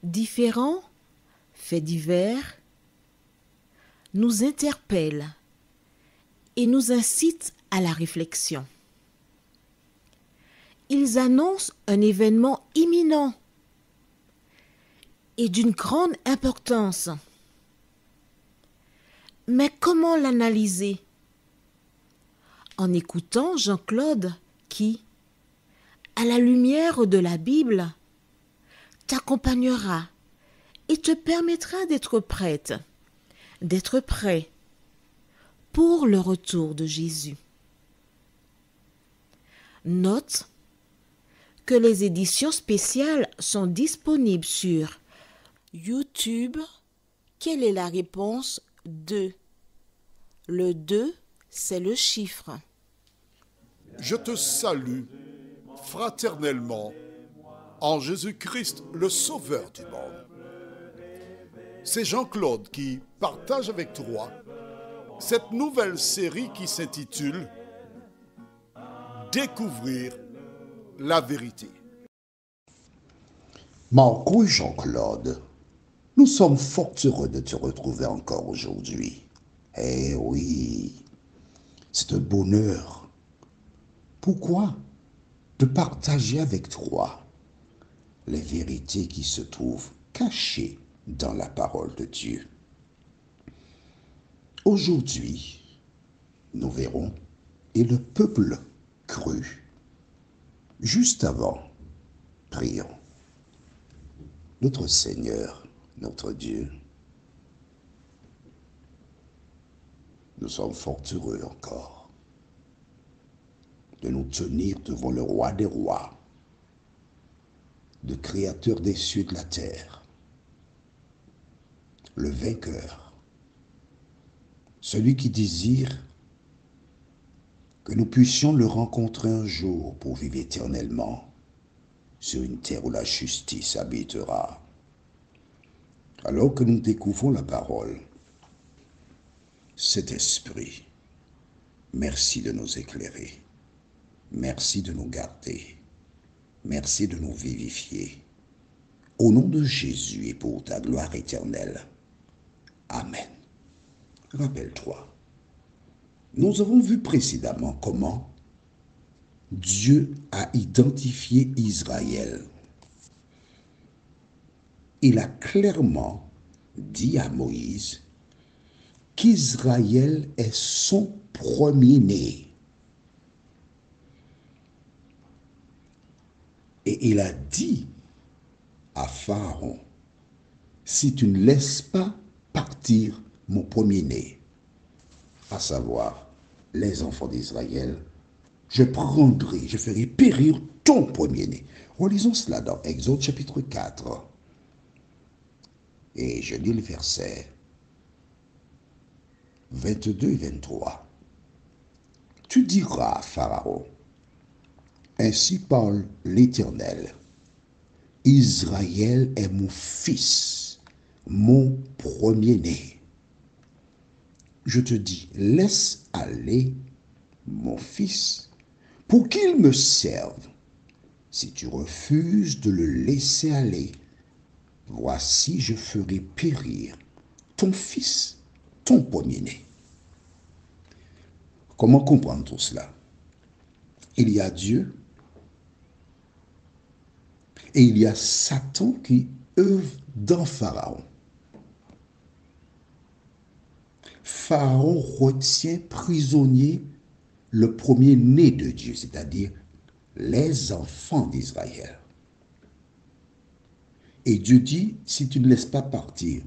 Différents faits divers nous interpellent et nous incitent à la réflexion. Ils annoncent un événement imminent et d'une grande importance. Mais comment l'analyser? En écoutant Jean-Claude qui, à la lumière de la Bible, t'accompagnera et te permettra d'être prête, d'être prêt pour le retour de Jésus. Note que les éditions spéciales sont disponibles sur YouTube. Quelle est la réponse 2? Le 2, c'est le chiffre. Je te salue fraternellement en Jésus-Christ, le Sauveur du monde. C'est Jean-Claude qui partage avec toi cette nouvelle série qui s'intitule « Découvrir la vérité ». Marco et Jean-Claude, nous sommes fort heureux de te retrouver encore aujourd'hui. Eh oui, c'est un bonheur. Pourquoi? De partager avec toi les vérités qui se trouvent cachées dans la parole de Dieu. Aujourd'hui, nous verrons « Et le peuple crut ». Juste avant, prions. Notre Seigneur, notre Dieu, nous sommes fort heureux encore de nous tenir devant le roi des rois, le créateur des cieux et de la terre, le vainqueur, celui qui désire que nous puissions le rencontrer un jour pour vivre éternellement sur une terre où la justice habitera. Alors que nous découvrons la parole, cet esprit, merci de nous éclairer, merci de nous garder, merci de nous vivifier. Au nom de Jésus et pour ta gloire éternelle. Amen. Rappelle-toi, nous avons vu précédemment comment Dieu a identifié Israël. Il a clairement dit à Moïse qu'Israël est son premier-né. Et il a dit à Pharaon, si tu ne laisses pas partir mon premier-né, à savoir les enfants d'Israël, je ferai périr ton premier-né. Relisons cela dans Exode chapitre 4. Et je lis le verset 22 et 23. Tu diras à Pharaon, ainsi parle l'Éternel, Israël est mon fils, mon premier-né. Je te dis, laisse aller mon fils pour qu'il me serve. Si tu refuses de le laisser aller, voici je ferai périr ton fils, ton premier-né. Comment comprendre tout cela? Il y a Dieu et il y a Satan qui œuvre dans Pharaon. Pharaon retient prisonnier le premier-né de Dieu, c'est-à-dire les enfants d'Israël. Et Dieu dit, si tu ne laisses pas partir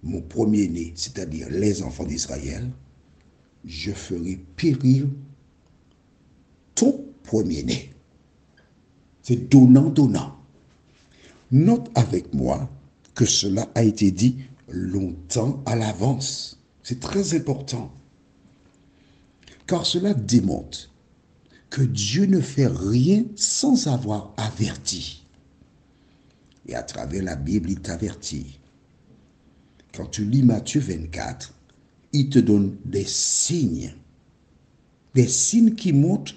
mon premier-né, c'est-à-dire les enfants d'Israël, je ferai périr ton premier-né. C'est donnant-donnant. Note avec moi que cela a été dit longtemps à l'avance. C'est très important, car cela démontre que Dieu ne fait rien sans avoir averti. Et à travers la Bible, il t'avertit. Quand tu lis Matthieu 24, il te donne des signes qui montrent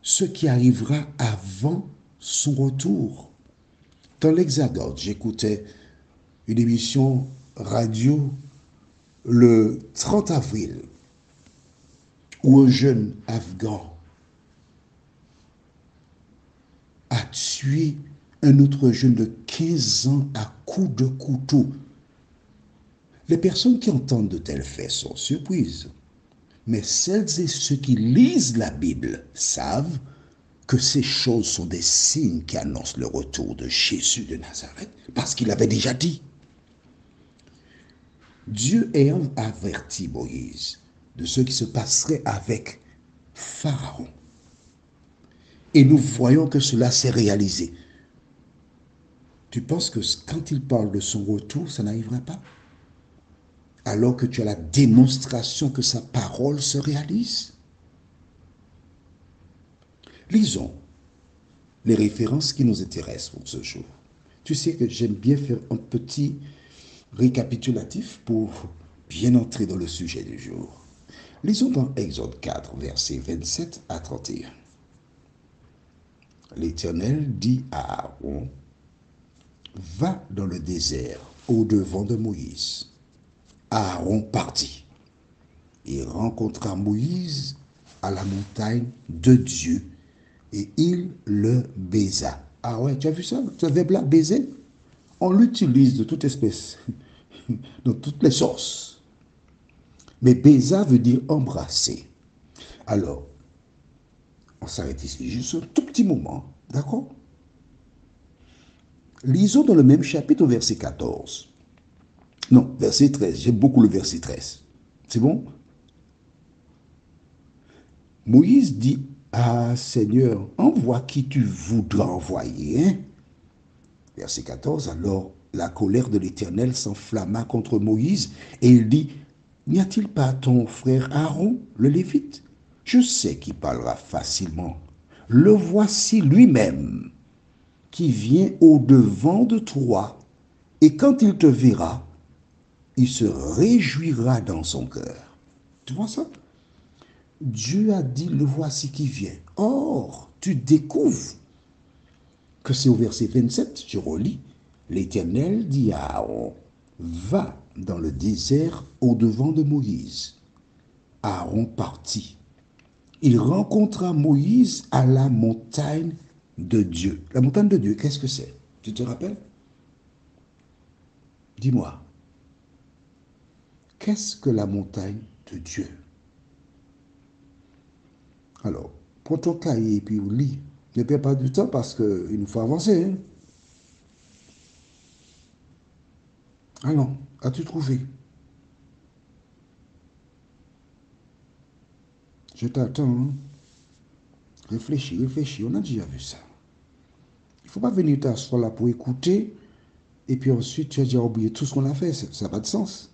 ce qui arrivera avant son retour. Dans l'Hexagone, j'écoutais une émission radio le 30 avril où un jeune Afghan a tué un autre jeune de 15 ans à coups de couteau. Les personnes qui entendent de tels faits sont surprises. Mais celles et ceux qui lisent la Bible savent que ces choses sont des signes qui annoncent le retour de Jésus de Nazareth, parce qu'il avait déjà dit. Dieu ayant averti Moïse de ce qui se passerait avec Pharaon. Et nous voyons que cela s'est réalisé. Tu penses que quand il parle de son retour, ça n'arrivera pas? Alors que tu as la démonstration que sa parole se réalise? Lisons les références qui nous intéressent pour ce jour. Tu sais que j'aime bien faire un petit récapitulatif pour bien entrer dans le sujet du jour. Lisons dans Exode 4, versets 27 à 31. L'Éternel dit à Aaron, « Va dans le désert au-devant de Moïse. » Aaron partit. Il rencontra Moïse à la montagne de Dieu et il le baisa. Ah ouais, tu as vu ça? Ce verbe-là, baiser? On l'utilise de toute espèce, dans toutes les sources. Mais baisa veut dire embrasser. Alors, on s'arrête ici juste un tout petit moment, d'accord? Lisons dans le même chapitre au verset 14. Non, verset 13. J'aime beaucoup le verset 13. C'est bon? Moïse dit, « Ah, Seigneur, envoie qui tu voudras envoyer. » Hein? Verset 14. Alors, la colère de l'Éternel s'enflamma contre Moïse et il dit, « N'y a-t-il pas ton frère Aaron, le Lévite? Je sais qu'il parlera facilement. Le voici lui-même qui vient au-devant de toi et quand il te verra, il se réjouira dans son cœur. » Tu vois ça? Dieu a dit, le voici qui vient. Or, tu découvres que c'est au verset 27, je relis, l'Éternel dit à Aaron, va dans le désert au-devant de Moïse. Aaron partit. Il rencontra Moïse à la montagne de Dieu. La montagne de Dieu, qu'est-ce que c'est? Tu te rappelles? Dis-moi. Qu'est-ce que la montagne de Dieu? Alors, prends ton cahier et puis lis. Ne perds pas du temps parce qu'il nous faut avancer. Hein? Allons, as-tu trouvé? Je t'attends. Hein? Réfléchis, on a déjà vu ça. Il ne faut pas venir t'asseoir là pour écouter et puis ensuite tu as déjà oublié tout ce qu'on a fait. Ça n'a pas de sens.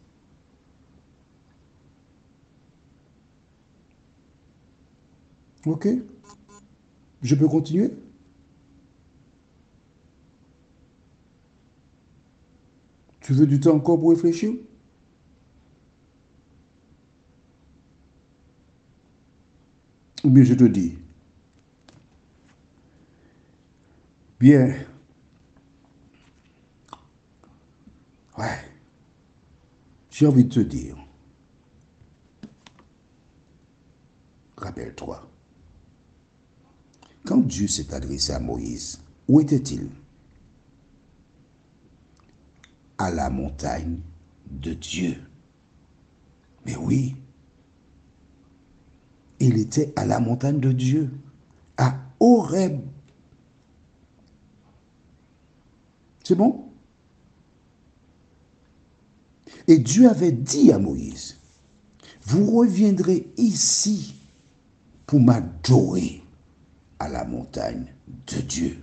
Ok? Je peux continuer? Tu veux du temps encore pour réfléchir? Ou bien je te dis, bien, ouais, j'ai envie de te dire, rappelle-toi, quand Dieu s'est adressé à Moïse, où était-il? À la montagne de Dieu. Mais oui, il était à la montagne de Dieu, à Horeb. C'est bon? Et Dieu avait dit à Moïse, vous reviendrez ici pour m'adorer à la montagne de Dieu.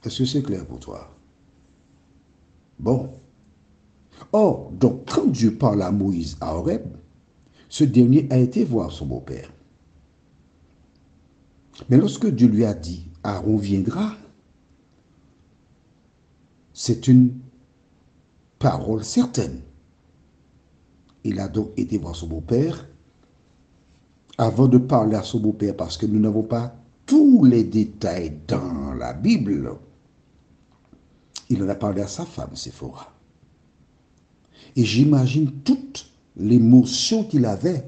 Est-ce que c'est clair pour toi? Bon. Or, donc, quand Dieu parle à Moïse à Horeb, ce dernier a été voir son beau-père. Mais lorsque Dieu lui a dit, Aaron viendra, c'est une parole certaine. Il a donc été voir son beau-père avant de parler à son beau-père, parce que nous n'avons pas tous les détails dans la Bible. Il en a parlé à sa femme, Séphora. Et j'imagine toute l'émotion qu'il avait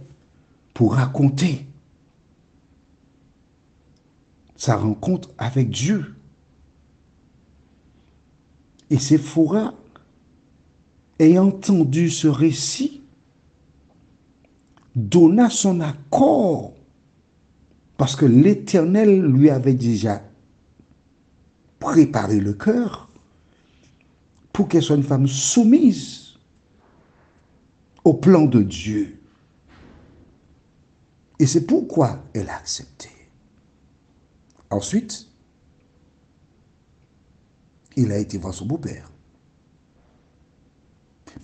pour raconter sa rencontre avec Dieu. Et Séphora, ayant entendu ce récit, donna son accord parce que l'Éternel lui avait déjà préparé le cœur pour qu'elle soit une femme soumise au plan de Dieu. Et c'est pourquoi elle a accepté. Ensuite, il a été voir son beau-père.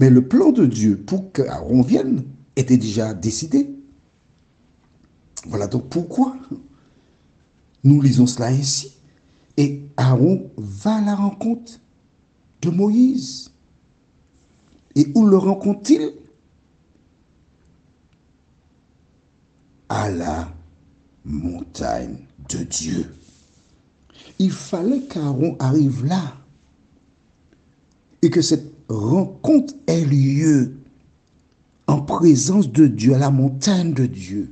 Mais le plan de Dieu pour qu'Aaron vienne était déjà décidé. Voilà donc pourquoi nous lisons cela ainsi. Et Aaron va à la rencontre de Moïse. Et où le rencontre-t-il? À la montagne de Dieu. Il fallait qu'Aaron arrive là et que cette rencontre ait lieu en présence de Dieu, à la montagne de Dieu,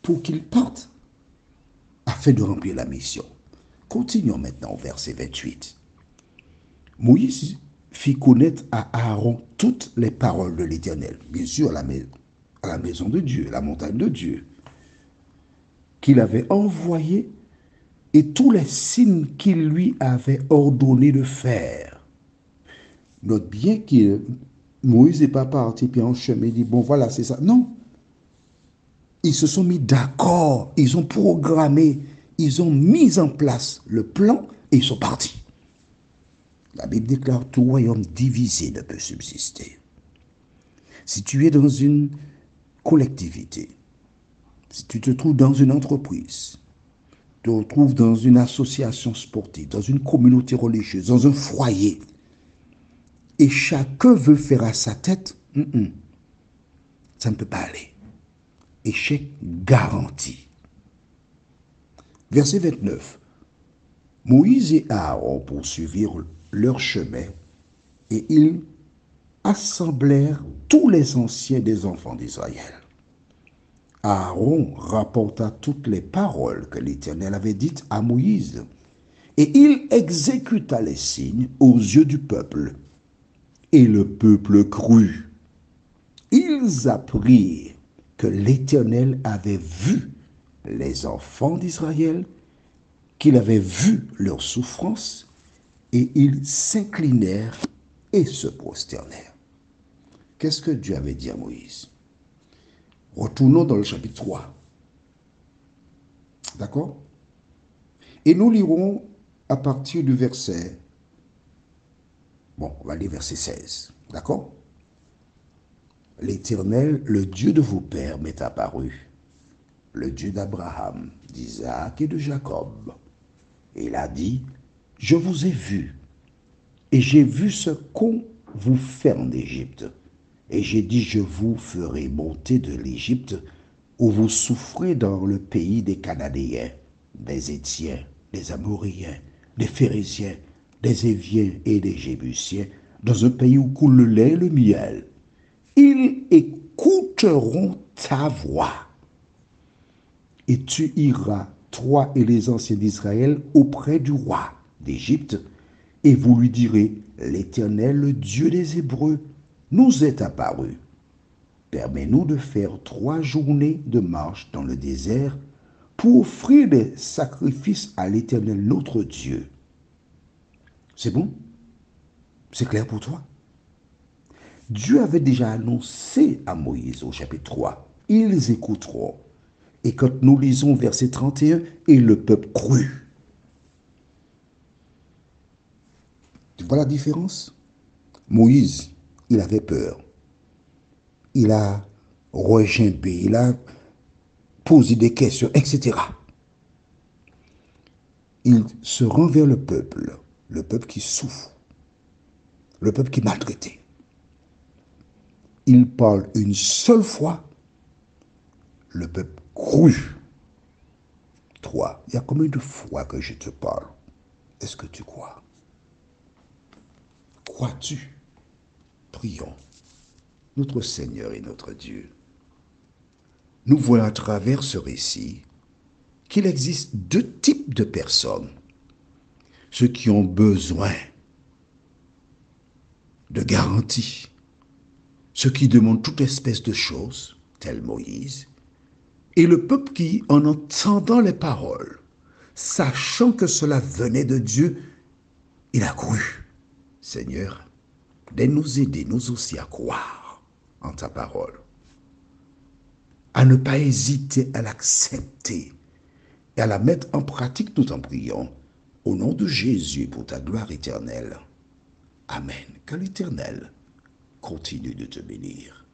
pour qu'il parte afin de remplir la mission. Continuons maintenant au verset 28. Moïse fit connaître à Aaron toutes les paroles de l'Éternel, bien sûr à la maison de Dieu, la montagne de Dieu, qu'il avait envoyé et tous les signes qu'il lui avait ordonné de faire. Note bien que Moïse n'est pas parti puis en chemin dit bon voilà c'est ça. Non. Ils se sont mis d'accord, ils ont programmé, ils ont mis en place le plan et ils sont partis. La Bible déclare tout royaume divisé ne peut subsister. Si tu es dans une collectivité, si tu te trouves dans une entreprise, tu te retrouves dans une association sportive, dans une communauté religieuse, dans un foyer, et chacun veut faire à sa tête, ça ne peut pas aller. Échec garanti. Verset 29. Moïse et Aaron poursuivirent leur chemin et ils assemblèrent tous les anciens des enfants d'Israël. Aaron rapporta toutes les paroles que l'Éternel avait dites à Moïse et il exécuta les signes aux yeux du peuple. Et le peuple crut. Ils apprirent que l'Éternel avait vu les enfants d'Israël, qu'il avait vu leurs souffrances, et ils s'inclinèrent et se prosternèrent. Qu'est-ce que Dieu avait dit à Moïse? Retournons dans le chapitre 3. D'accord? Et nous lirons à partir du verset... Bon, on va lire verset 16. D'accord? L'Éternel, le Dieu de vos pères, m'est apparu, le Dieu d'Abraham, d'Isaac et de Jacob. Et il a dit, je vous ai vu, et j'ai vu ce qu'on vous fait en Égypte. Et j'ai dit, je vous ferai monter de l'Égypte, où vous souffrez dans le pays des Cananéens, des Étiens, des Amoréens, des Phéréziens, des Éviens et des Jébusiens, dans un pays où coule le lait et le miel. Ils écouteront ta voix. Et tu iras, toi et les anciens d'Israël, auprès du roi d'Égypte, et vous lui direz, l'Éternel, le Dieu des Hébreux, nous est apparu. Permets-nous de faire 3 journées de marche dans le désert pour offrir des sacrifices à l'Éternel, notre Dieu. C'est bon? C'est clair pour toi? Dieu avait déjà annoncé à Moïse au chapitre 3, ils écouteront. Et quand nous lisons verset 31, et le peuple crut. Tu vois la différence? Moïse, il avait peur. Il a regimbé, il a posé des questions, etc. Il se rend vers le peuple qui souffre, le peuple qui est maltraité. Il parle une seule fois, le peuple crut. Toi, il y a combien de fois que je te parle? Est-ce que tu crois? Crois-tu? Prions. Notre Seigneur et notre Dieu, nous voyons à travers ce récit qu'il existe deux types de personnes. Ceux qui ont besoin de garanties, ceux qui demandent toute espèce de choses, tel Moïse, et le peuple qui, en entendant les paroles, sachant que cela venait de Dieu, il a cru. Seigneur, de nous aider, nous aussi, à croire en ta parole, à ne pas hésiter à l'accepter et à la mettre en pratique, nous t'en prions, au nom de Jésus, pour ta gloire éternelle. Amen. Que l'Éternel continue de te bénir.